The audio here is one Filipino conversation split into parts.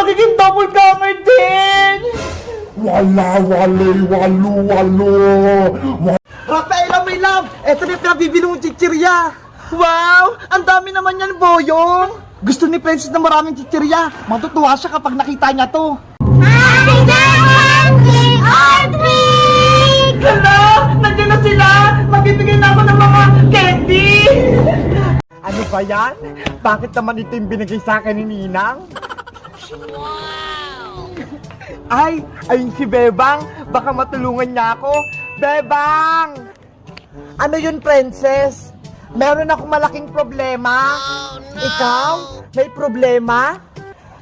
magiging double gamer din! Wala, walo. Rafaela, my love! Eto na yung pinabibili mong chichirya! Wow! Ang dami naman yan, Boyong! Gusto ni Princess na maraming chichirya. Matutuwa siya kapag nakita niya to. Hala! Nandiyan na sila! Magbibigay na ako ng mga candy! Ano ba yan? Bakit naman ito yung binigay sa akin ni Ninang? Wow! Ay! Ayun si Bebang! Baka matulungan niya ako! Bebang! Ano yun, Princess? Meron akong malaking problema. Oh, no. Ikaw? May problema?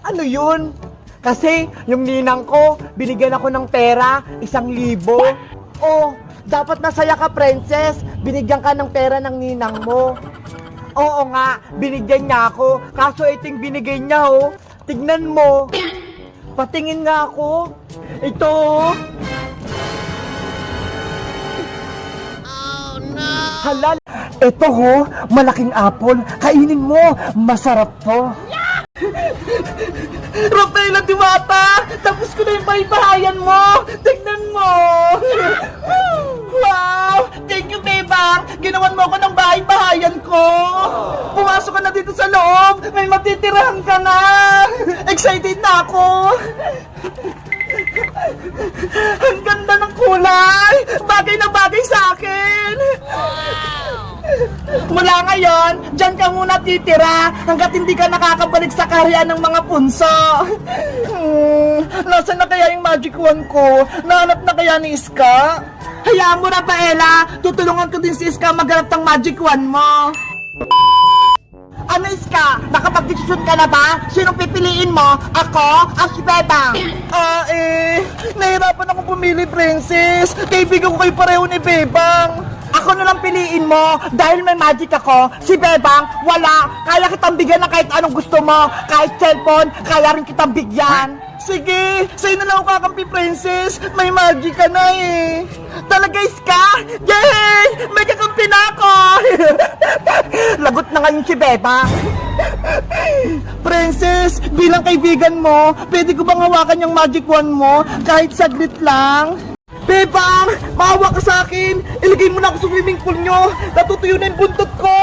Ano yun? Kasi yung ninang ko, binigyan ako ng pera, 1,000. Oh, dapat masaya ka, Princess. Binigyan ka ng pera ng ninang mo. Oo nga, binigyan niya ako. Kaso iting binigay niya, oh. Tignan mo. Patingin nga ako. Ito, oh. Halal. Ito ho, malaking apple. Kainin mo. Masarap to. Yeah! Rafaela Diwata! Tapos ko na yung bahay-bahayan mo! Tignan mo! Wow! Thank you, Bebang! Ginawan mo ako ng bahay-bahayan ko! Pumasok ka na dito sa loob! May matitirahan ka na! Excited na ako! Ang ganda ng kulay! Bagay na bagay sa akin! Mula ngayon, dyan ka muna titira hanggat hindi ka nakakabalik sa kaharian ng mga punso. Nasaan na kaya yung magic wand ko? Nahanap na kaya ni Iska? Hayaan mo, Rafaela! Tutulungan ko din si Iska maghanap ng magic wand mo. Ano, Iska? Nakapag-desisyon ka na ba? Sinong pipiliin mo? Ako? Ang si Bebang? Nahirapan akong pumili, Princess. Kaibigan ko kayo pareho ni Bebang. Ako na lang piliin mo dahil may magic ako. Si Bebang, wala. Kaya kitang bigyan ng kahit anong gusto mo. Kahit cellphone, kaya rin kitang bigyan. Sige, sa'yo na lang ako kakampi, Princess. May magic ka na eh. Talaga, Iska? Yay! May kakampi na ako! Lagot na ngayon si Bebang. Princess, bilang kaibigan mo, pwede ko bang hawakan yung magic wand mo kahit saglit lang? Bebang, maawa ka sa akin. Ilagay mo na ako sa swimming pool nyo. Natutuyo na yung buntot ko.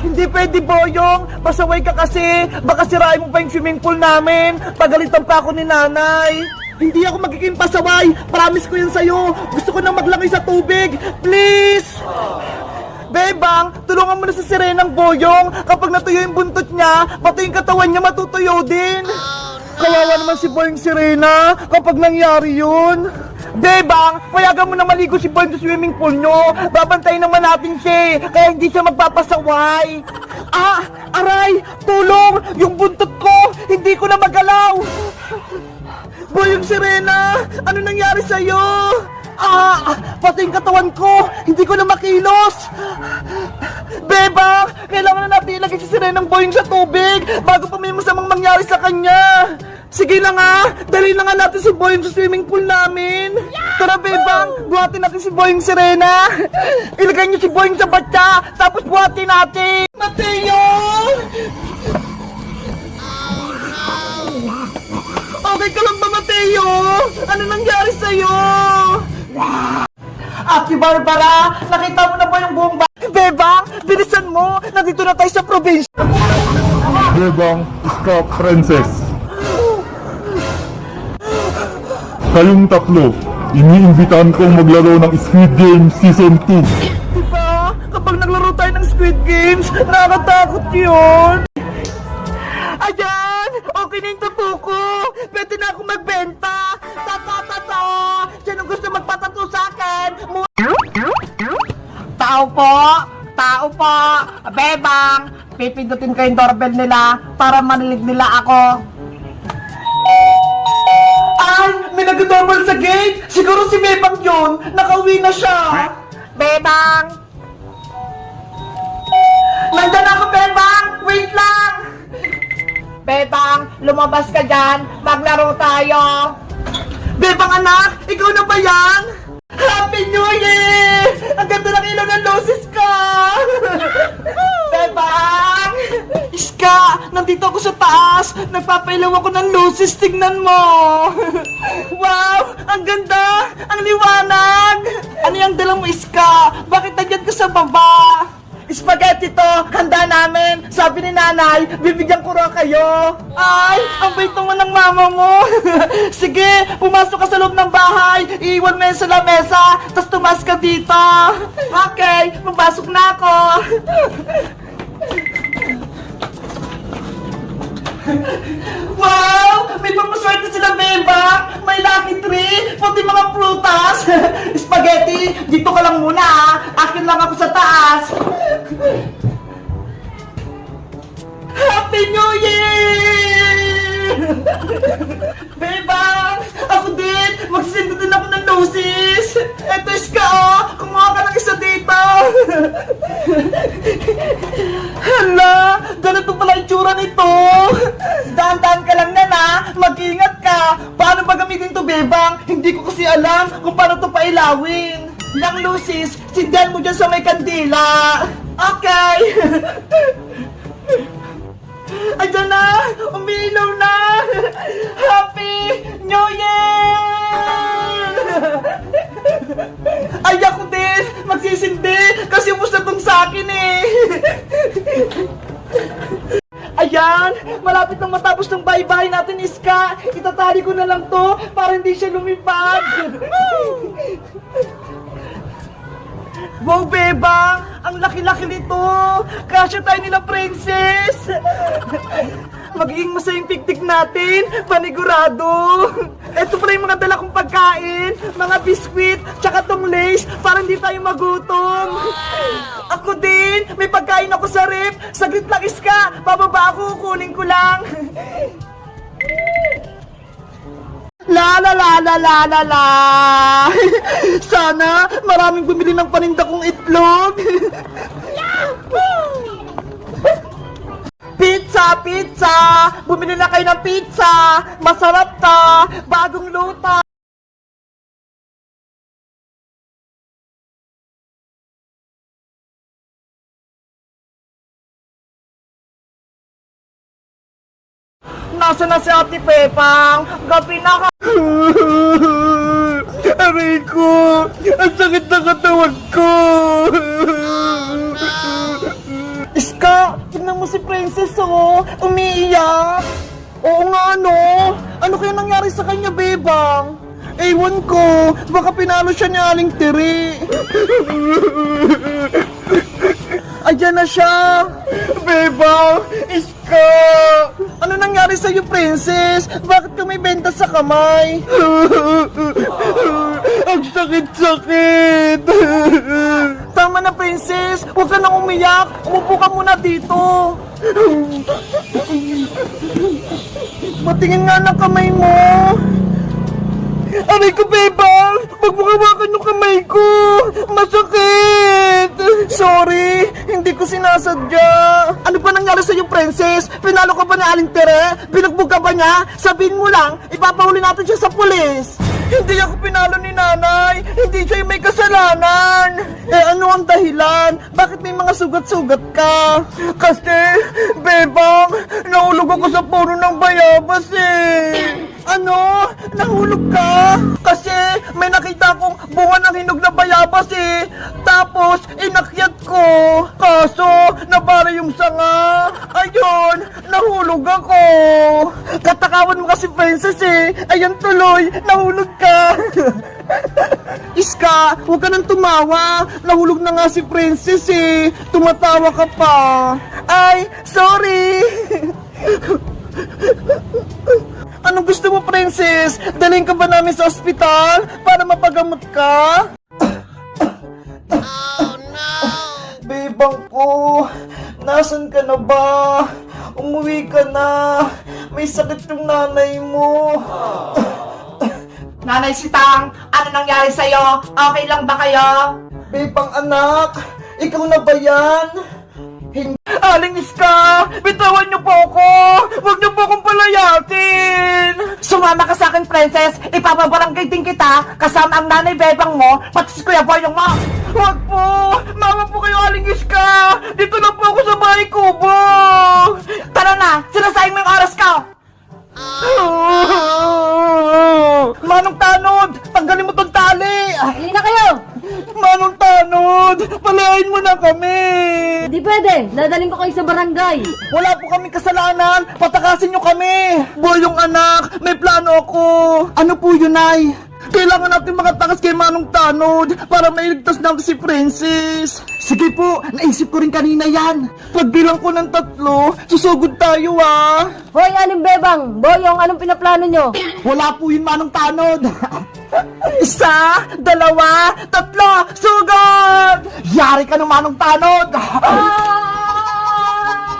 Hindi pwede, Boyong. Pasaway ka kasi. Baka sirain mo pa yung swimming pool namin. Pagalitan pa ako ni nanay. Hindi ako magiging pasaway. Promise ko yun sa'yo. Gusto ko nang maglangay sa tubig. Please! Bebang, tulungan mo na sa Serenang, Boyong. Kapag natuyo yung buntot niya, pati yung katawan niya matutuyo din. Kawawa naman si Boyong Serena kapag nangyari yun. Bebang, payagan mo na maligo si Boyong sa swimming pool nyo. Babantayin naman natin siya, kaya hindi siya magpapasaway. Ah, aray, tulong! Yung buntot ko, hindi ko na magalaw. Boyong Serena, ano nangyari sa'yo? Pati yung katawan ko, hindi ko na makilos. Bebang, kailangan na natin ilagay si Serenang Boyong sa tubig bago pa may masamang mangyari sa kanya. Sige na nga, dali na nga natin si Boyong sa swimming pool namin. Tara, Bebang, buhatin natin si Boyong Serena. Ilagay niyo si Boyong sa batya, tapos buhatin natin. Mateo! Okay ka lang ba, Mateo? Ano nangyari sa'yo? Ate Barbara, nakita mo na ba yung buong Bebang, bilisan mo! Nandito na tayo sa probinsya! Bebang, Iska, Princess. Kayong tatlo, iniimbitahan kong maglaro ng Squid Game Season 2. Diba? Kapag naglaro tayo ng Squid Games, nakakatakot yun! Ayan! Okay na yung tattoo ko! Pwede na ako magbenta! Tato! Sinong gusto magpatato sa akin? Tao po! Bebang! Pipindutin ko yung doorbell nila para manilig nila ako. Ay! May nag-doorbell sa gate! Siguro si Bebang yun! Nakauwi na siya! Bebang! Nandiyan ako, Bebang! Wait lang! Bebang, lumabas ka dyan. Maglaro tayo. Bebang anak, ikaw na ba yan? Happy New Year! Ang ganda ng ilaw ng loses ka! Bebang! Iska, nandito ako sa taas. Nagpapailaw ako ng luces, tignan mo. Wow, ang ganda, ang liwanag. Ano yung dala mo, Iska? Bakit nandiyan ka sa baba? Spaghetti to, handa namin. Sabi ni nanay, bibigyan ko raw kayo. Ay, ang bait naman ng mama mo. Sige, pumasok ka sa loob ng bahay. Iiwan mo yan sa lamesa, tapos tumas ka dito. Okay, pumasok na ako. Wow! May pamaswerte sila, Beba! May lucky tree! Pati mga prutas! Spaghetti, dito ka lang muna ah! Akin lang ako sa taas! Happy New Year! Beba! Ako din! Magsisendo din ako ng lucis! Eto, Iska oh! Kumuha ka ng isa dito! Hala! Ganito pala yung tsura nito! Dahan-dahan ka lang na. Mag-ingat ka! Paano ba gamitin to, Bebang? Hindi ko kasi alam kung paano to pailawin. Yang lucis, sindihan mo dyan sa may kandila. Okay! Ayan na! Umiilaw na! Happy New Year! Ay, ako din! Magsisindi! Kasi ubos na tong sa akin eh! Ayan! Malapit nang matapos ng bahay-bahay natin, Iska! Itatali ko na lang to para hindi siya lumipad! Wow, Beba! Ang laki-laki nito! Kasya tayo nila, Princess! Magiging masayang piknik natin! Panigurado! Ito pala yung mga dala kong pagkain! Mga biskwit, tsaka tong lace para hindi tayo magutom! Ako din! May pagkain ako sa rep! Saglit lang, Iska! Bababa ako, kunin ko lang! La la la la la la la. Sana maraming bumili ng paninda kong itlog. Pizza, pizza! Bumili na kayo ng pizza! Masarap ta! Bagong luta! Nasaan na si Ate Pepang? Gabi na ka... Aray ko! Ang sakit na katawan ko! Iska, tignan mo si Princess oh! Umiiyak! Oo nga no! Ano kaya nangyari sa kanya, Bebang? Ewan ko! Baka pinalo siya ni Aling Tiri! Ayan na siya! Bebang! Iska! Ano nangyari sa'yo, Princess? Bakit ka may benta sa kamay? Ang sakit-sakit! Tama na, Princess! Huwag ka nang umiyak! Umupo ka muna dito! Patingin nga ng kamay mo! Aray ko, Bebang! Huwag mo hawakan yung kamay ko! Masakit! Sorry! Hindi ko sinasadya! Ano ba nangyari sa'yo, Princess? Pinalo ka ba ni Aling Tere? Binugbog ka ba niya? Sabihin mo lang, ipapahuli natin siya sa pulis! Hindi ako pinalo ni nanay! Hindi siya yung may kasalanan! Eh ano ang dahilan? Bakit may mga sugat-sugat ka? Kasi, Bebang, nahulog ako sa puno ng bayabas eh! Ano? Nahulog ka? Kasi may nakita akong bunga ng hinog na bayabas eh. Tapos, inakyat ko. Kaso, nabara yung sanga. Ayun, nahulog ako. Katakawan mo kasi, Princess eh. Ayan tuloy, nahulog ka. Iska, huwag ka nang tumawa. Nahulog na nga si Princess eh. Tumatawa ka pa. Ay, sorry. Anong gusto mo, Princess? Dalhin ka ba namin sa ospital para mapagamot ka? Oh, no! Bebang ko, nasan ka na ba? Umuwi ka na. May sakit yung nanay mo. Nanay Sitang, ano nangyari sa'yo? Okay lang ba kayo? Bebang anak, ikaw na ba yan? Aling Iska, bitawan niyo po ako! Huwag niyo po akong palayasin! Sumama ka sa akin, Princess! Ipapabarangay din kita kasama ang nanay Bebang mo, pati si Kuya Boyong mo! Huwag po! Mama po kayo, Aling Iska! Dito na po ako sa bahay kubo! Tara na! Sinasayang mo yung oras ko! Manong Tanod! Tanggalin mo tong tali! Hindi na kayo! Manong Tanod! Palayain mo na kami! Hindi pwede! Dadaling ko kayo sa barangay! Wala po kaming kasalanan! Patakasin nyo kami! Boyong anak, may plano ako! Ano po yun, Nay? Kailangan natin makatakas kay Manong Tanod para mailigtas natin si Princess! Sige po, naisip ko rin kanina yan! Pagbilang ko ng 3, susugod tayo ah! Hoy, Aling Bebang! Boyong, anong pinaplano nyo? Wala po yun, Manong Tanod! 1, 2, 3, sugod! Yari ka ng Manong Tanod!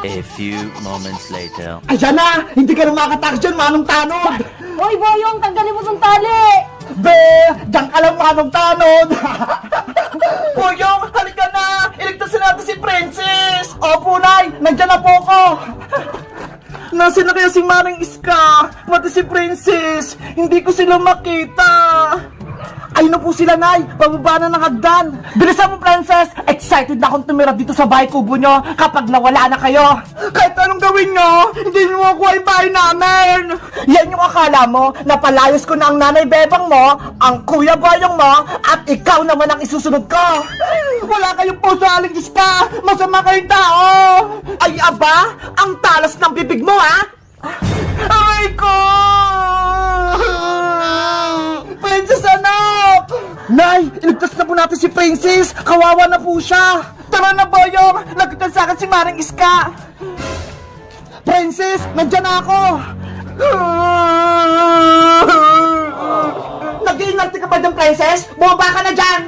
A few moments later. Ayan na! Hindi ka na makatakas dyan, Manong Tanod! Hoy, Boyong! Tanggalin mo tong tali! Be! Diyan ka lang, Manong Tanod! Boyong, halika na! Iligtasin natin si Princess! Opo, Nay! Nandiyan na po ako! Nasaan na kaya si Maring Iska? Pati si Princess! Hindi ko sila makita! Ayun na po sila, Nay! Pababa na ng hagdan! Bilisan mo, Princess! Excited na akong tumira dito sa bahay kubo nyo kapag nawala na kayo! Kahit anong gawin nyo, hindi nyo makuha yung bahay namin! Yan yung akala mo na palayas ko na ang nanay bebang mo, ang kuya boyong mo, at ikaw naman ang isusunod ko! Wala kayong puso, Aling Iska! Masama kayong tao! Ay, aba! Ang talas ng bibig mo, ha? Aray ko! Princess, anak! Nay, iligtas na po natin si Princess! Kawawa na po siya! Tara na, Boyong! Lapitan sa akin si Maring Iska! Princess, nandyan na ako! Nag-iinarte ka ba dyan, Princess? Bumaba ka na dyan!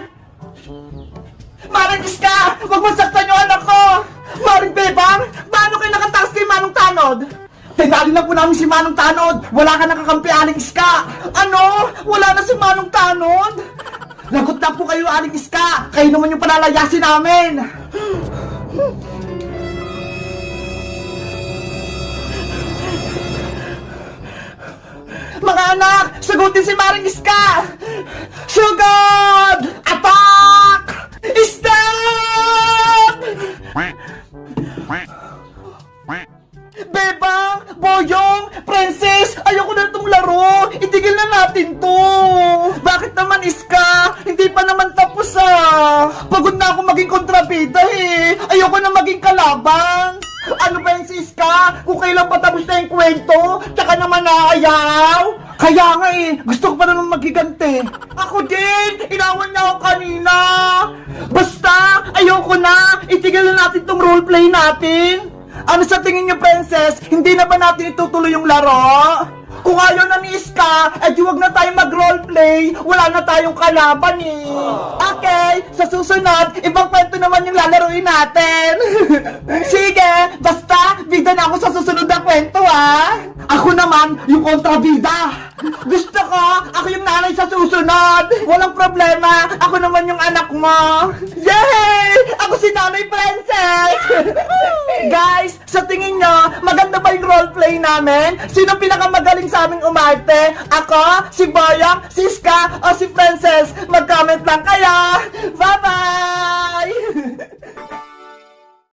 Maring Iska! Huwag mo saktan yung anak ko! Maring Bebang! Paano kayo nakatakas kay Manong Tanod? Tinali na po namin si Manong Tanod! Wala ka nakakampi, Aling Iska! Ano? Wala na si Manong Tanod? Lagot na po kayo, Aling Iska! Kayo naman yung palalayasin namin! Mga anak! Sagutin si Maring Iska! Sugod! Attack! Stop! Bebang! Boyong! Princess! Ayoko na itong laro! Itigil na natin to! Bakit naman, Iska? Hindi pa naman tapos ah! Pagod na ako maging kontrabida eh! Ayoko na maging kalaban! Ano ba yung si Iska? Kung kailan pa tapos na yung kwento, tsaka naman naayaw? Kaya nga eh, gusto ko pa naman magiganti. Ako din! Inawan niya ako kanina! Basta, ayoko na! Itigil na natin tong roleplay natin! Ano sa tingin niyo, Princess? Hindi na ba natin itutuloy yung laro? Kung ayaw na ni Iska, di wag na tayo mag-roleplay. Wala na tayong kalaban eh. Okay, sa susunod, ibang kwento naman yung lalaroin natin. Sige, basta, bida na ako sa susunod na kwento ah. Ako naman, yung kontrabida. Gusto ko, ako yung nanay sa susunod. Walang problema, ako naman yung anak mo. Yay! Ako si Nanay Princess! Guys, sa tingin nyo, maganda ba yung roleplay namin? Sino pinakamagaling sa aming umarte? Ako, si Boyong, si Iska, o si Princess? Mag-comment lang kayo! Bye-bye!